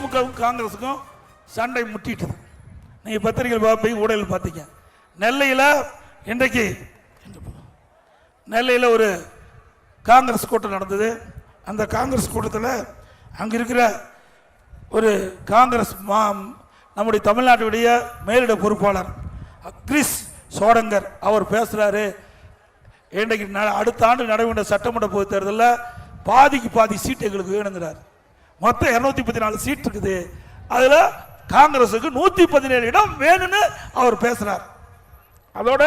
திமுகவும் காங்கிரஸுக்கும் சண்டை முட்டிட்டது. நீங்கள் பத்திரிகைகள் பார்ப்பீங்க, ஊடகங்கள் பார்த்தீங்க. நெல்லையில் இன்றைக்கு நெல்லையில் ஒரு காங்கிரஸ் கூட்டம் நடந்தது. அந்த காங்கிரஸ் கூட்டத்தில் அங்கே இருக்கிற ஒரு காங்கிரஸ் நம்முடைய தமிழ்நாட்டுடைய மேலிட பொறுப்பாளர் கிறிஸ் சோடங்கர் அவர் பேசுகிறாரு. இன்றைக்கு அடுத்த ஆண்டு நடைபெற்ற சட்டமன்ற பொதுத் தேர்தலில் பாதிக்கு பாதி சீட்டு எங்களுக்கு வேணுங்கிறார். மொத்தம் 214 சீட் இருக்குது, அதில் காங்கிரஸுக்கு 117 இடம் வேணும்னு அவர் பேசுறார். அதோட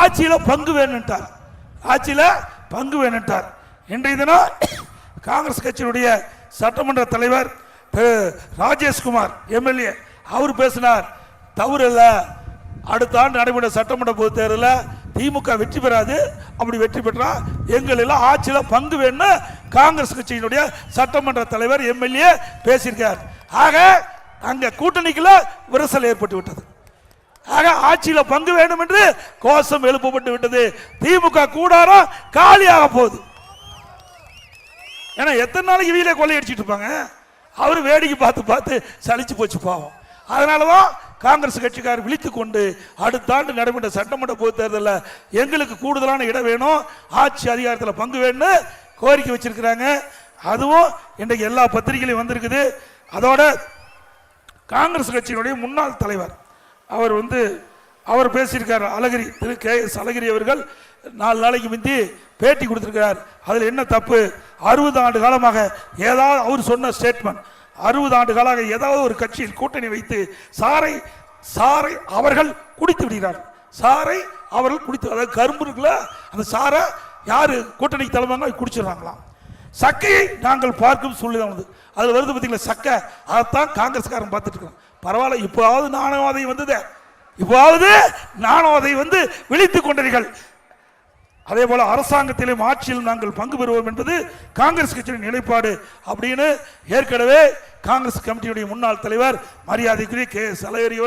ஆட்சியில் பங்கு வேணுட்டார், ஆட்சியில் பங்கு வேணுட்டார். இன்றைய தினம் காங்கிரஸ் கட்சியினுடைய சட்டமன்ற தலைவர் ராஜேஷ்குமார் எம்எல்ஏ அவர் பேசினார். தவறு இல்லை, அடுத்த ஆண்டு நடைபெற்ற சட்டமன்ற பொது தேர்தலில் திமுக வெற்றி பெறாது, அப்படி வெற்றி பெற்றா எங்கள் எல்லாம் ஆட்சியில் பங்கு வேணும்னு காங்கிரஸ் கட்சியினுடைய சட்டமன்ற தலைவர் எம்எல்ஏ பேசியிருக்கார். ஆக அங்க கூட்டணிக்குள்ள விரிசல் ஏற்பட்டு விட்டது. ஆக ஆட்சியில் பங்கு வேண்டும் என்று கோஷம் எழுப்பப்பட்டு விட்டது. திமுக கூடாரம் காலியாக போகுது. ஏன்னா எத்தனை நாளைக்கு வீட்டில கொள்ளையடிச்சிட்டு இருப்பாங்க, அவரு வேடிக்கை பார்த்து பார்த்து சலிச்சு போச்சு பாவம். அதனாலதான் காங்கிரஸ் கட்சிக்காரர் விழித்து கொண்டு அடுத்த ஆண்டு நடைபெற்ற சட்டமன்ற பொது தேர்தலில் எங்களுக்கு கூடுதலான இடம் வேணும், ஆட்சி அதிகாரத்தில் பங்கு வேணும்னு கோரிக்கை வச்சிருக்கிறாங்க. அதுவும் இன்றைக்கு எல்லா பத்திரிகையிலும் வந்திருக்குது. அதோட காங்கிரஸ் கட்சியினுடைய முன்னாள் தலைவர் அவர் பேசியிருக்கார். அழகிரி, திரு KS அழகிரி அவர்கள் 4 நாளைக்கு முந்தி பேட்டி கொடுத்திருக்கிறார். அதில் என்ன தப்பு? 60 ஆண்டு காலமாக ஏதாவது அவர் சொன்ன ஸ்டேட்மெண்ட், 60 ஆண்டு காலமாக ஏதாவது ஒரு கட்சியில் கூட்டணி வைத்து சாரை அவர்கள் குடித்து விடுகிறார். சாரை அவர்கள் குடித்து, அதாவது கரும்பு இருக்குல்ல, அந்த சாரை யாரு கூட்டணிக்கு தலைமையாக குடிச்சிடறாங்களாம். சக்கையை நாங்கள் பார்க்கும் சூழ்நிலை அது வருது பார்த்தீங்களா, சக்கை, அதைத்தான் காங்கிரஸ்காரன் பார்த்துட்டு இருக்கிறோம். பரவாயில்ல, இப்போவாவது நாணவாதை வந்தது, இப்போவாவது நாணவாதை வந்து விழித்துக் கொண்டீர்கள். அதே போல அரசாங்கத்திலும் ஆட்சியிலும் நாங்கள் பங்கு பெறுவோம் என்பது காங்கிரஸ் கட்சியின் நிலைப்பாடு அப்படின்னு ஏற்கனவே காங்கிரஸ் கமிட்டியுடைய முன்னாள் தலைவர் மரியாதைக்குரிய KS அழகிரி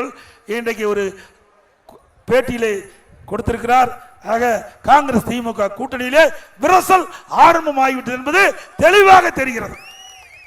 இன்றைக்கு ஒரு பேட்டியிலே கொடுத்திருக்கிறார். ஆக காங்கிரஸ் திமுக கூட்டணியிலே விரசல் ஆரம்பமாகிவிட்டது என்பது தெளிவாக தெரிகிறது.